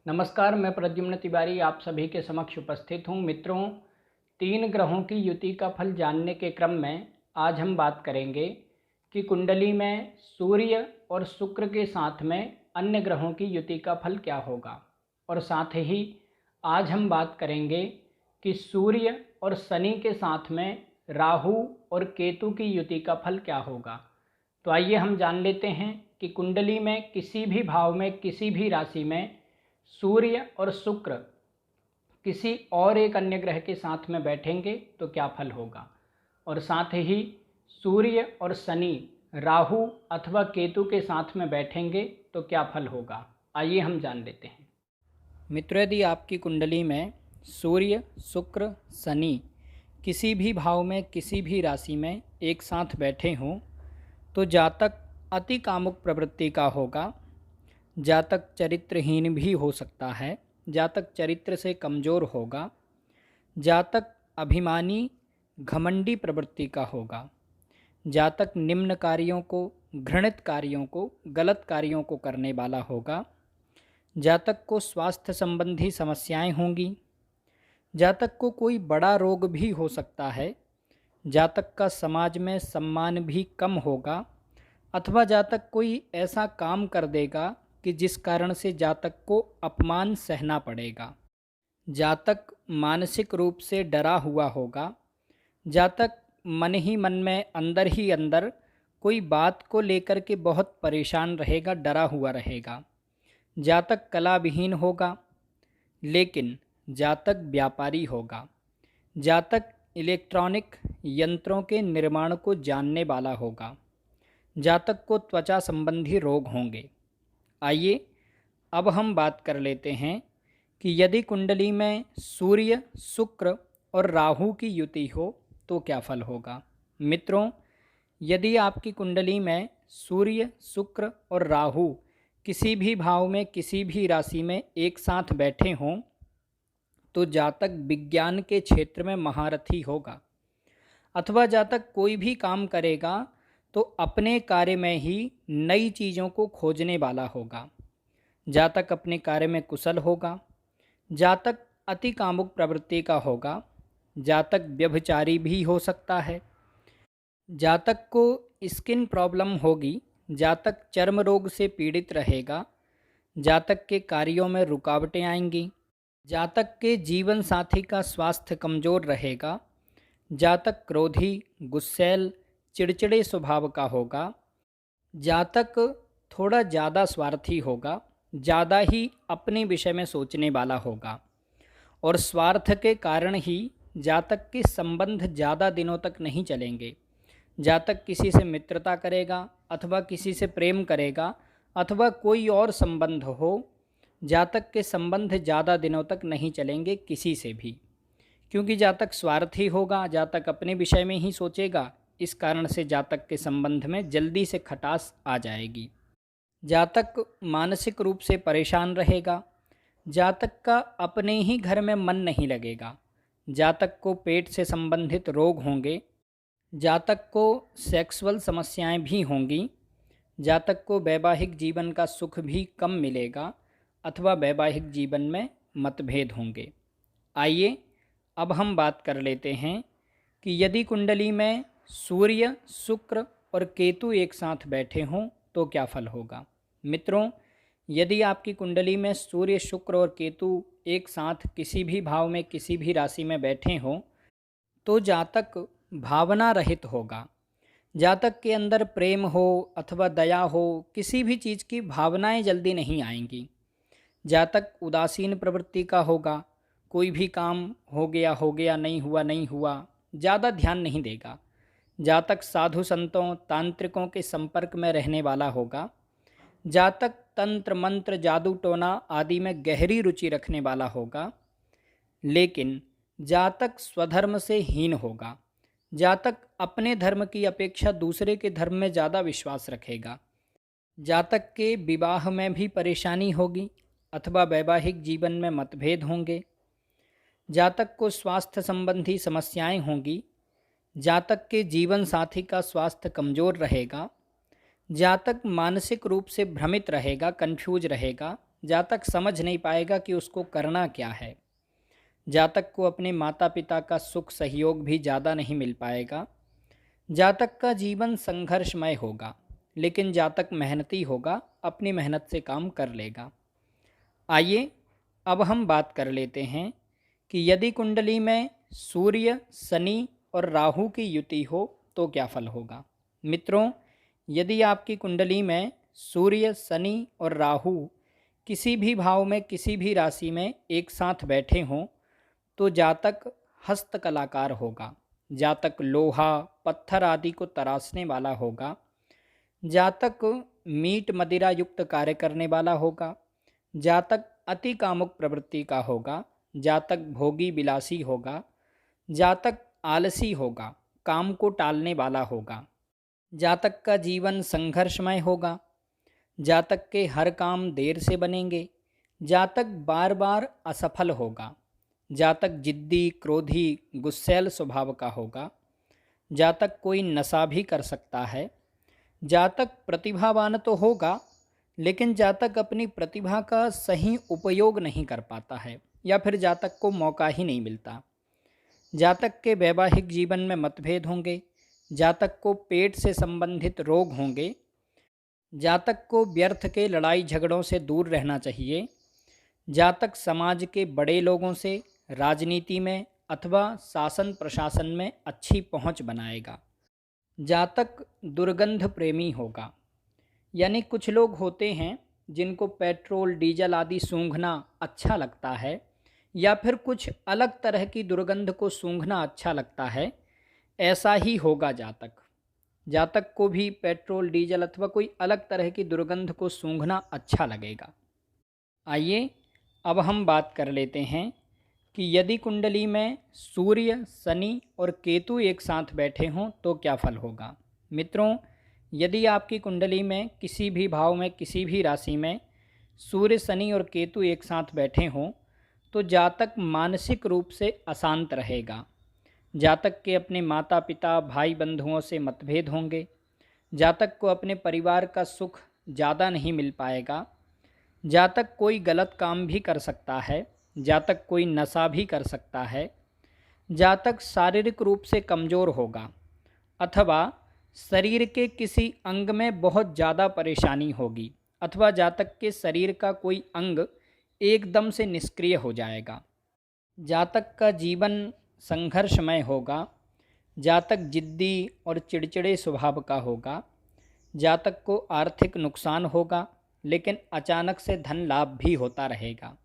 नमस्कार, मैं प्रद्युम्न तिवारी आप सभी के समक्ष उपस्थित हूँ। मित्रों, 3 ग्रहों की युति का फल जानने के क्रम में आज हम बात करेंगे कि कुंडली में सूर्य और शुक्र के साथ में अन्य ग्रहों की युति का फल क्या होगा। और साथ ही आज हम बात करेंगे कि सूर्य और शनि के साथ में राहु और केतु की युति का फल क्या होगा। तो आइए हम जान लेते हैं कि कुंडली में किसी भी भाव में किसी भी राशि में सूर्य और शुक्र किसी और एक अन्य ग्रह के साथ में बैठेंगे तो क्या फल होगा, और साथ ही सूर्य और शनि राहु अथवा केतु के साथ में बैठेंगे तो क्या फल होगा। आइए हम जान लेते हैं। मित्रों, यदि आपकी कुंडली में सूर्य शुक्र शनि किसी भी भाव में किसी भी राशि में एक साथ बैठे हों तो जातक अति कामुक प्रवृत्ति का होगा। जातक चरित्रहीन भी हो सकता है, जातक चरित्र से कमज़ोर होगा, जातक अभिमानी घमंडी प्रवृत्ति का होगा, जातक निम्न कार्यों को, घृणित कार्यों को, गलत कार्यों को करने वाला होगा, जातक को स्वास्थ्य संबंधी समस्याएं होंगी, जातक को कोई बड़ा रोग भी हो सकता है, जातक का समाज में सम्मान भी कम होगा, अथवा जातक कोई ऐसा काम कर देगा कि जिस कारण से जातक को अपमान सहना पड़ेगा। जातक मानसिक रूप से डरा हुआ होगा, जातक मन ही मन में अंदर ही अंदर कोई बात को लेकर के बहुत परेशान रहेगा, डरा हुआ रहेगा, जातक कला विहीन होगा, लेकिन जातक व्यापारी होगा, जातक इलेक्ट्रॉनिक यंत्रों के निर्माण को जानने वाला होगा, जातक को त्वचा संबंधी रोग होंगे। आइए अब हम बात कर लेते हैं कि यदि कुंडली में सूर्य शुक्र और राहु की युति हो तो क्या फल होगा। मित्रों, यदि आपकी कुंडली में सूर्य शुक्र और राहु किसी भी भाव में किसी भी राशि में एक साथ बैठे हों तो जातक विज्ञान के क्षेत्र में महारथी होगा, अथवा जातक कोई भी काम करेगा तो अपने कार्य में ही नई चीज़ों को खोजने वाला होगा, जातक अपने कार्य में कुशल होगा, जातक अति कामुक प्रवृत्ति का होगा, जातक व्यभिचारी भी हो सकता है, जातक को स्किन प्रॉब्लम होगी, जातक चर्म रोग से पीड़ित रहेगा, जातक के कार्यों में रुकावटें आएंगी, जातक के जीवन साथी का स्वास्थ्य कमज़ोर रहेगा, जातक क्रोधी गुस्सैल चिड़चिड़े स्वभाव का होगा, जातक थोड़ा ज़्यादा स्वार्थी होगा, ज़्यादा ही अपने विषय में सोचने वाला होगा, और स्वार्थ के कारण ही जातक के संबंध ज़्यादा दिनों तक नहीं चलेंगे। जातक किसी से मित्रता करेगा अथवा किसी से प्रेम करेगा अथवा कोई और संबंध हो, जातक के संबंध ज़्यादा दिनों तक नहीं चलेंगे किसी से भी, क्योंकि जातक स्वार्थी होगा, जातक अपने विषय में ही सोचेगा। इस कारण से जातक के संबंध में जल्दी से खटास आ जाएगी। जातक मानसिक रूप से परेशान रहेगा, जातक का अपने ही घर में मन नहीं लगेगा, जातक को पेट से संबंधित रोग होंगे, जातक को सेक्सुअल समस्याएं भी होंगी, जातक को वैवाहिक जीवन का सुख भी कम मिलेगा अथवा वैवाहिक जीवन में मतभेद होंगे। आइए अब हम बात कर लेते हैं कि यदि कुंडली में सूर्य शुक्र और केतु एक साथ बैठे हों तो क्या फल होगा। मित्रों, यदि आपकी कुंडली में सूर्य शुक्र और केतु एक साथ किसी भी भाव में किसी भी राशि में बैठे हों तो जातक भावना रहित होगा, जातक के अंदर प्रेम हो अथवा दया हो, किसी भी चीज़ की भावनाएं जल्दी नहीं आएंगी, जातक उदासीन प्रवृत्ति का होगा, कोई भी काम हो गया नहीं हुआ ज़्यादा ध्यान नहीं देगा, जातक साधु संतों तांत्रिकों के संपर्क में रहने वाला होगा, जातक तंत्र मंत्र जादू टोना आदि में गहरी रुचि रखने वाला होगा, लेकिन जातक स्वधर्म से हीन होगा, जातक अपने धर्म की अपेक्षा दूसरे के धर्म में ज़्यादा विश्वास रखेगा, जातक के विवाह में भी परेशानी होगी अथवा वैवाहिक जीवन में मतभेद होंगे, जातक को स्वास्थ्य संबंधी समस्याएं होंगी, जातक के जीवन साथी का स्वास्थ्य कमज़ोर रहेगा, जातक मानसिक रूप से भ्रमित रहेगा, कंफ्यूज रहेगा, जातक समझ नहीं पाएगा कि उसको करना क्या है। जातक को अपने माता पिता का सुख सहयोग भी ज़्यादा नहीं मिल पाएगा। जातक का जीवन संघर्षमय होगा, लेकिन जातक मेहनती होगा, अपनी मेहनत से काम कर लेगा। आइए अब हम बात कर लेते हैं कि यदि कुंडली में सूर्य, शनि और राहु की युति हो तो क्या फल होगा। मित्रों, यदि आपकी कुंडली में सूर्य, शनि और राहु किसी भी भाव में, किसी भी राशि में एक साथ बैठे हों तो जातक हस्तकलाकार होगा। जातक लोहा, पत्थर आदि को तराशने वाला होगा। जातक मीट मदिरा युक्त कार्य करने वाला होगा। जातक अति कामुक प्रवृत्ति का होगा। जातक भोगी विलासी होगा। जातक आलसी होगा, काम को टालने वाला होगा। जातक का जीवन संघर्षमय होगा। जातक के हर काम देर से बनेंगे। जातक बार बार असफल होगा। जातक जिद्दी, क्रोधी, गुस्सैल स्वभाव का होगा। जातक कोई नशा भी कर सकता है। जातक प्रतिभावान तो होगा, लेकिन जातक अपनी प्रतिभा का सही उपयोग नहीं कर पाता है, या फिर जातक को मौका ही नहीं मिलता। जातक के वैवाहिक जीवन में मतभेद होंगे। जातक को पेट से संबंधित रोग होंगे। जातक को व्यर्थ के लड़ाई झगड़ों से दूर रहना चाहिए। जातक समाज के बड़े लोगों से राजनीति में अथवा शासन प्रशासन में अच्छी पहुंच बनाएगा। जातक दुर्गंध प्रेमी होगा, यानी कुछ लोग होते हैं जिनको पेट्रोल, डीजल आदि सूंघना अच्छा लगता है, या फिर कुछ अलग तरह की दुर्गंध को सूंघना अच्छा लगता है। ऐसा ही होगा जातक। जातक को भी पेट्रोल, डीजल अथवा कोई अलग तरह की दुर्गंध को सूंघना अच्छा लगेगा। आइए अब हम बात कर लेते हैं कि यदि कुंडली में सूर्य, शनि और केतु एक साथ बैठे हों तो क्या फल होगा। मित्रों, यदि आपकी कुंडली में किसी भी भाव में, किसी भी राशि में सूर्य, शनि और केतु एक साथ बैठे हों तो जातक मानसिक रूप से अशांत रहेगा। जातक के अपने माता पिता, भाई बंधुओं से मतभेद होंगे। जातक को अपने परिवार का सुख ज़्यादा नहीं मिल पाएगा। जातक कोई गलत काम भी कर सकता है। जातक कोई नशा भी कर सकता है। जातक शारीरिक रूप से कमज़ोर होगा, अथवा शरीर के किसी अंग में बहुत ज़्यादा परेशानी होगी, अथवा जातक के शरीर का कोई अंग एकदम से निष्क्रिय हो जाएगा। जातक का जीवन संघर्षमय होगा। जातक जिद्दी और चिड़चिड़े स्वभाव का होगा। जातक को आर्थिक नुकसान होगा, लेकिन अचानक से धन लाभ भी होता रहेगा।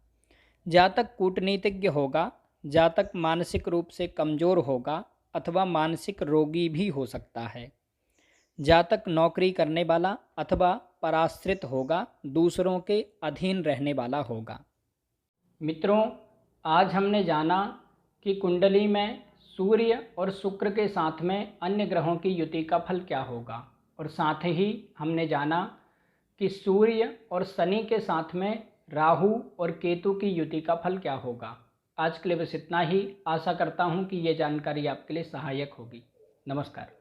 जातक कूटनीतिज्ञ होगा। जातक मानसिक रूप से कमज़ोर होगा, अथवा मानसिक रोगी भी हो सकता है। जातक नौकरी करने वाला अथवा पराश्रित होगा, दूसरों के अधीन रहने वाला होगा। मित्रों, आज हमने जाना कि कुंडली में सूर्य और शुक्र के साथ में अन्य ग्रहों की युति का फल क्या होगा, और साथ ही हमने जाना कि सूर्य और शनि के साथ में राहु और केतु की युति का फल क्या होगा। आज के लिए बस इतना ही। आशा करता हूँ कि ये जानकारी आपके लिए सहायक होगी। नमस्कार।